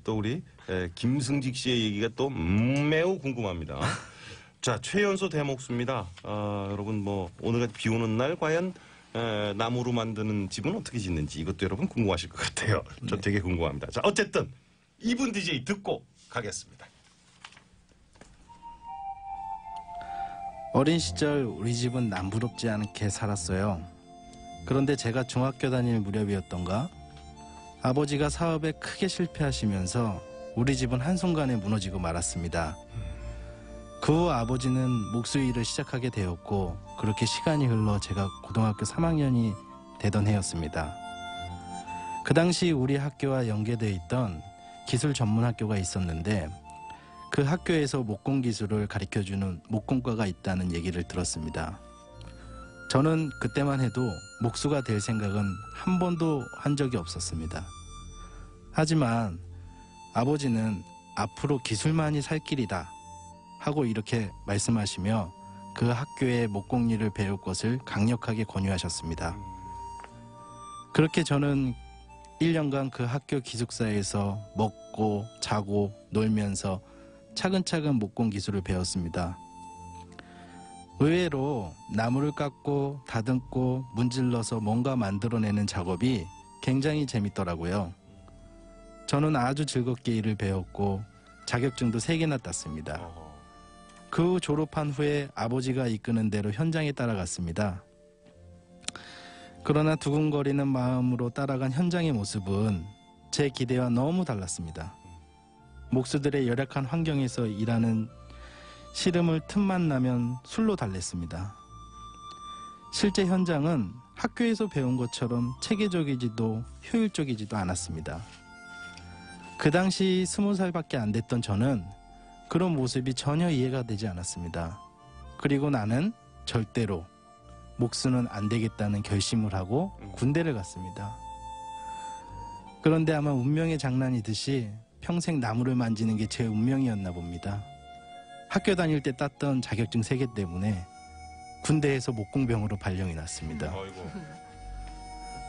또 우리 김승직 씨의 얘기가 또 매우 궁금합니다. 자, 최연소 대목수입니다. 여러분 뭐 오늘같이 비 오는 날 과연 나무로 만드는 집은 어떻게 짓는지 이것도 여러분 궁금하실 것 같아요. 저 되게 궁금합니다. 자, 어쨌든 이분 DJ 듣고 가겠습니다. 어린 시절 우리 집은 남부럽지 않게 살았어요. 그런데 제가 중학교 다닐 무렵이었던가 아버지가 사업에 크게 실패하시면서 우리 집은 한순간에 무너지고 말았습니다. 그 후 아버지는 목수 일을 시작하게 되었고 그렇게 시간이 흘러 제가 고등학교 3학년이 되던 해였습니다. 그 당시 우리 학교와 연계되어 있던 기술 전문 학교가 있었는데 그 학교에서 목공 기술을 가르쳐주는 목공과가 있다는 얘기를 들었습니다. 저는 그때만 해도 목수가 될 생각은 한 번도 한 적이 없었습니다. 하지만 아버지는 앞으로 기술만이 살 길이다 하고 이렇게 말씀하시며 그 학교에 목공 일을 배울 것을 강력하게 권유하셨습니다. 그렇게 저는 1년간 그 학교 기숙사에서 먹고 자고 놀면서 차근차근 목공 기술을 배웠습니다. 의외로 나무를 깎고 다듬고 문질러서 뭔가 만들어내는 작업이 굉장히 재밌더라고요. 저는 아주 즐겁게 일을 배웠고 자격증도 3개나 땄습니다. 그 후 졸업한 후에 아버지가 이끄는 대로 현장에 따라갔습니다. 그러나 두근거리는 마음으로 따라간 현장의 모습은 제 기대와 너무 달랐습니다. 목수들의 열악한 환경에서 일하는 시름을 틈만 나면 술로 달랬습니다. 실제 현장은 학교에서 배운 것처럼 체계적이지도 효율적이지도 않았습니다. 그 당시 20살밖에 안 됐던 저는 그런 모습이 전혀 이해가 되지 않았습니다. 그리고 나는 절대로 목수는 안 되겠다는 결심을 하고 군대를 갔습니다. 그런데 아마 운명의 장난이듯이 평생 나무를 만지는 게 제 운명이었나 봅니다. 학교 다닐 때 땄던 자격증 3개 때문에 군대에서 목공병으로 발령이 났습니다.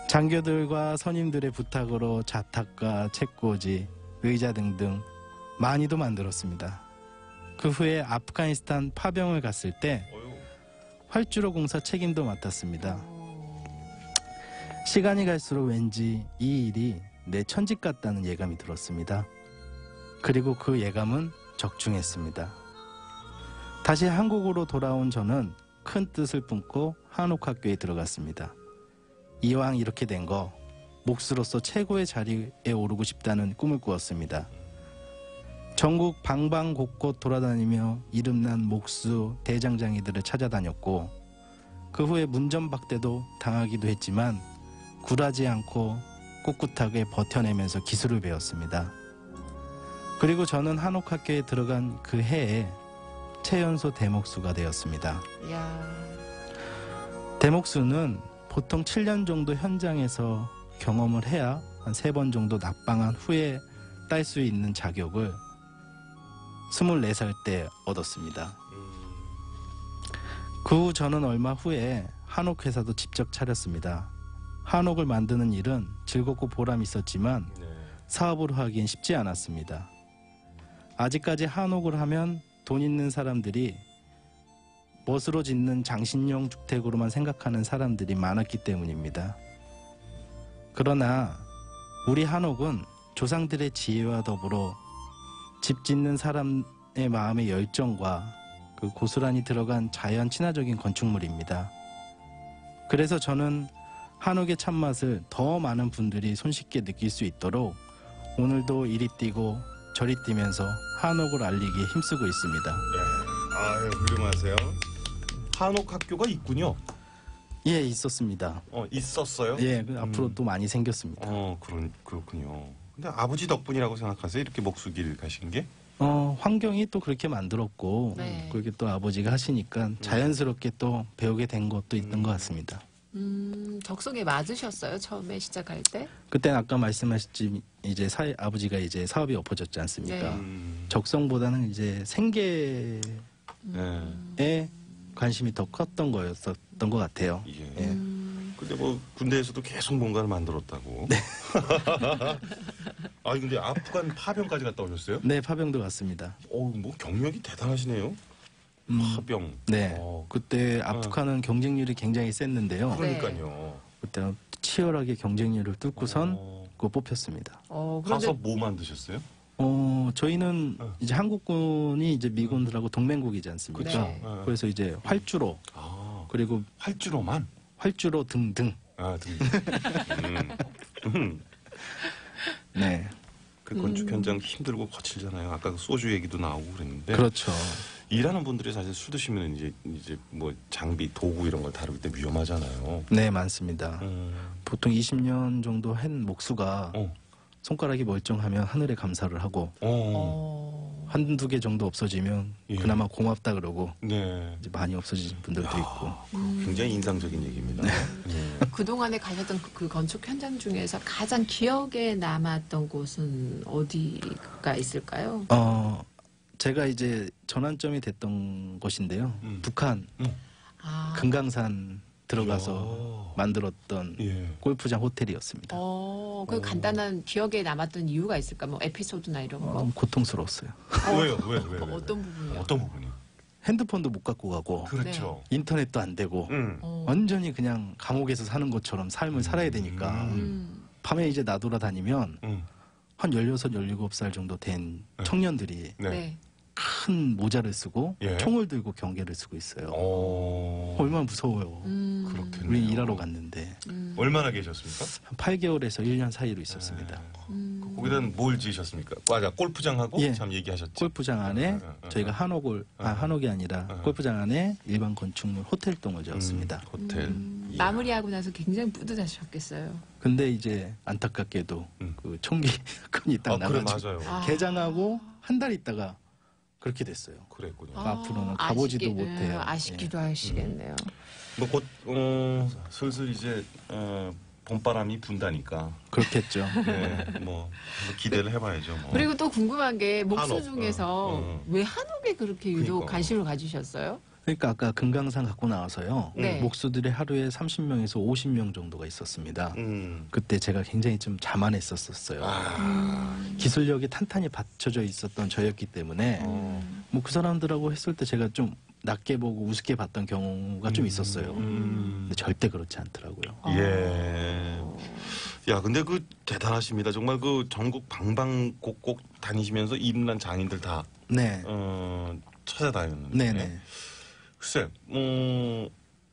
장교들과 선임들의 부탁으로 자탁과 책꽂이, 의자 등등 많이도 만들었습니다. 그 후에 아프가니스탄 파병을 갔을 때 활주로 공사 책임도 맡았습니다. 시간이 갈수록 왠지 이 일이 내 천직 같다는 예감이 들었습니다. 그리고 그 예감은 적중했습니다. 다시 한국으로 돌아온 저는 큰 뜻을 품고 한옥학교에 들어갔습니다. 이왕 이렇게 된 거 목수로서 최고의 자리에 오르고 싶다는 꿈을 꾸었습니다. 전국 방방곳곳 돌아다니며 이름난 목수 대장장이들을 찾아다녔고 그 후에 문전박대도 당하기도 했지만 굴하지 않고 꿋꿋하게 버텨내면서 기술을 배웠습니다. 그리고 저는 한옥학교에 들어간 그 해에 최연소 대목수가 되었습니다. 이야. 대목수는 보통 7년 정도 현장에서 경험을 해야 한 3번 정도 납방한 후에 딸 수 있는 자격을 24살 때 얻었습니다. 그 후 저는 얼마 후에 한옥회사도 직접 차렸습니다. 한옥을 만드는 일은 즐겁고 보람이 있었지만 사업으로 하기엔 쉽지 않았습니다. 아직까지 한옥을 하면 돈 있는 사람들이 멋으로 짓는 장신용 주택으로만 생각하는 사람들이 많았기 때문입니다. 그러나 우리 한옥은 조상들의 지혜와 더불어 집 짓는 사람의 마음의 열정과 그 고스란히 들어간 자연 친화적인 건축물입니다. 그래서 저는 한옥의 참맛을 더 많은 분들이 손쉽게 느낄 수 있도록 오늘도 이리 뛰고 저리 뛰면서 한옥을 알리기에 힘쓰고 있습니다. 아유, 훌륭하세요. 한옥학교가 있군요. 예, 있었습니다. 있었어요? 예, 앞으로 또 많이 생겼습니다. 그렇군요. 근데 아버지 덕분이라고 생각하세요? 이렇게 목수길 가신 게? 환경이 또 그렇게 만들었고 네. 그렇게 또 아버지가 하시니까 자연스럽게 또 배우게 된 것도 있던 것 같습니다. 적성에 맞으셨어요? 처음에 시작할 때? 그때는 아까 말씀하셨지 이제 아버지가 이제 사업이 엎어졌지 않습니까? 네. 적성보다는 이제 생계에 관심이 더 컸던 거였었던 것 같아요. 예. 예. 근데 뭐 군대에서도 계속 뭔가를 만들었다고. 네. 아 근데 아프간 파병까지 갔다 오셨어요? 네, 파병도 갔습니다. 뭐 경력이 대단하시네요. 파병. 네, 어, 그때 아프간은 경쟁률이 굉장히 셌는데요. 그러니까요. 그때 치열하게 경쟁률을 뚫고선 어, 그거 뽑혔습니다. 그런데 가서 뭐 만드셨어요? 저희는 이제 한국군이 이제 미군들하고 동맹국이지 않습니까? 그쵸. 네. 그래서 이제 활주로 그리고 활주로만. 활주로 등등. 네, 그 건축 현장 힘들고 거칠잖아요. 아까 그 소주 얘기도 나오고 그랬는데. 그렇죠. 일하는 분들이 사실 술 드시면 이제 뭐 장비, 도구 이런 걸 다룰 때 위험하잖아요. 네, 많습니다. 음. 보통 20년 정도 한 목수가 어. 손가락이 멀쩡하면 하늘에 감사를 하고 한두 개 정도 없어지면 예. 그나마 고맙다 그러고 네. 이제 많이 없어진 분들도 있고. 굉장히 인상적인 얘기입니다. 네. 그동안에 가셨던 그 건축 현장 중에서 가장 기억에 남았던 곳은 어디가 있을까요? 제가 이제 전환점이 됐던 것인데요. 북한 아, 금강산 들어가서 만들었던 예. 골프장 호텔이었습니다. 그 간단한 기억에 남았던 이유가 있을까? 뭐 에피소드나 이런 거? 고통스러웠어요. 왜요? 왜? 어떤 부분이요? 어떤 부분이? 핸드폰도 못 갖고 가고 그렇죠. 인터넷도 안 되고 어. 완전히 그냥 감옥에서 사는 것처럼 삶을 살아야 되니까 밤에 이제 나돌아다니면 한 16, 17살 정도 된 청년들이 네. 네. 큰 모자를 쓰고 예. 총을 들고 경계를 쓰고 있어요. 어. 얼마나 무서워요. 그렇겠네요. 우리 일하러 갔는데 얼마나 계셨습니까? 한 8개월에서 1년 사이로 있었습니다. 거기다는 뭘 지으셨습니까? 맞아, 골프장하고 예. 참 얘기하셨지. 골프장 안에 저희가 한옥이 아니라 골프장 안에 일반 건축물 호텔동을 지었습니다. 호텔. 이야. 마무리하고 나서 굉장히 뿌듯하셨겠어요. 근데 이제 안타깝게도 그 총기 사건이 딱 그래 나가지고 맞아요. 개장하고 한 달 있다가 그렇게 됐어요. 그랬군요. 앞으로는 가보지도 못해요. 아쉽기도 하시겠네요. 뭐 곧 슬슬 이제 봄바람이 분다니까. 그렇겠죠. 네, 뭐 기대를 해봐야죠. 뭐. 그리고 또 궁금한 게 목수 한옥. 중에서 왜 한옥에 그렇게 유독 그러니까. 관심을 가지셨어요? 그러니까 아까 금강산 갖고 나와서요. 네. 목수들이 하루에 30명에서 50명 정도가 있었습니다. 그때 제가 굉장히 좀 자만했었어요. 기술력이 탄탄히 받쳐져 있었던 저였기 때문에 뭐 그 사람들하고 했을 때 제가 좀 낮게 보고 우습게 봤던 경우가 좀 있었어요. 근데 절대 그렇지 않더라고요. 예. 야, 근데 그 대단하십니다. 정말 그 전국 방방곡곡 다니시면서 이름난 장인들 다 네. 찾아다녔는데. 네네. 글쎄,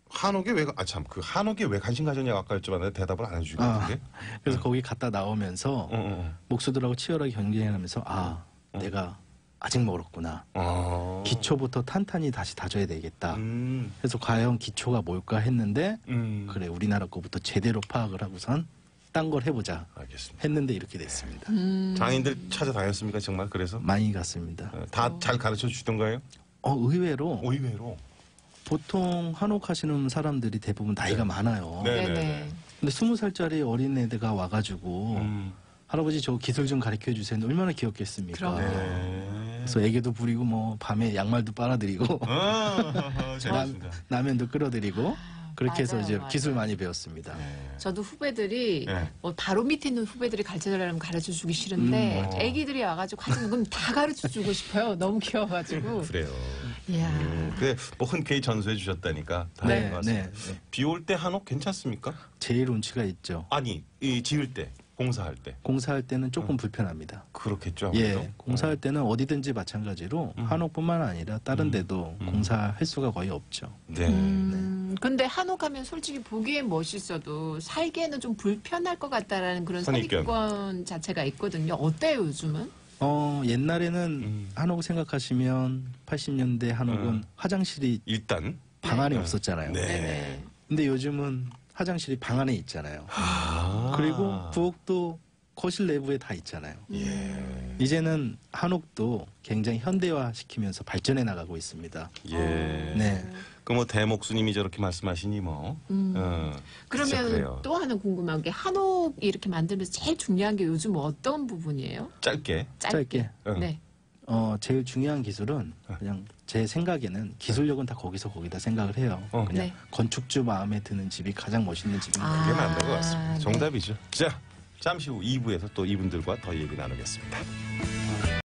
한옥에 왜, 그 한옥에 왜 관심 가졌냐고 아까 여쭤봤는데 대답을 안 해주신 것 같은데. 그래서 거기 갔다 나오면서 목수들하고 치열하게 경쟁하면서 내가 아직 멀었구나. 기초부터 탄탄히 다시 다져야 되겠다. 그래서 과연 기초가 뭘까 했는데 그래 우리나라 거부터 제대로 파악을 하고선 딴 걸 해보자 알겠습니다. 했는데 이렇게 됐습니다. 장인들 찾아다녔습니까 정말 그래서? 많이 갔습니다. 다 잘 가르쳐 주던가요? 의외로 의외로. 보통 한옥하시는 사람들이 대부분 나이가 많아요. 네. 네네. 근데 20살짜리 어린 애들가 와가지고 할아버지 저 기술 좀 가르쳐 주세요. 얼마나 귀엽겠습니까? 그럼요. 네. 그래서 애교도 부리고 뭐 밤에 양말도 빨아드리고 재밌습니다. 라면도 끓여드리고 그렇게 해서 맞아요, 이제 맞아요. 기술 많이 배웠습니다. 저도 후배들이 네. 뭐 바로 밑에 있는 후배들이 가르쳐달라면 가르쳐주기 싫은데 애기들이 와가지고 하는 건 다 가르쳐주고 싶어요. 너무 귀여워가지고. 그래요. 이야. 그래 뭐 흔쾌히 전수해 주셨다니까 네, 다행인 것 같습니다. 네. 비 올 때 한옥 괜찮습니까? 제일 운치가 있죠. 아니 이 지을 때 공사할 때 공사할 때는 조금 불편합니다. 그렇겠죠. 아무래도. 예, 공사할 때는 어디든지 마찬가지로 한옥뿐만 아니라 다른 데도 공사할 수가 거의 없죠. 네. 근데 한옥하면 솔직히 보기엔 멋있어도 살기에는 좀 불편할 것 같다라는 그런 선입견. 선입견 자체가 있거든요. 어때요 요즘은? 옛날에는 한옥 생각하시면 80년대 한옥은 화장실이 일단 방 안에 없었잖아요. 네. 네네. 근데 요즘은 화장실이 방 안에 있잖아요. 아. 그리고 부엌도 거실 내부에 다 있잖아요. 예. 이제는 한옥도 굉장히 현대화 시키면서 발전해 나가고 있습니다. 예. 네. 그 뭐 대목수님이 저렇게 말씀하시니 뭐. 글쎄, 그러면 그래요. 또 하나 궁금한 게 한옥 이렇게 만들면서 제일 중요한 게 요즘 어떤 부분이에요? 짧게. 짧게. 네. 제일 중요한 기술은 그냥 제 생각에는 기술력은 다 거기다 생각을 해요. 그냥 네. 건축주 마음에 드는 집이 가장 멋있는 집입니다. 그게 맞는 것 같습니다. 네. 정답이죠. 자, 잠시 후 2부에서 또 이분들과 더 얘기 나누겠습니다.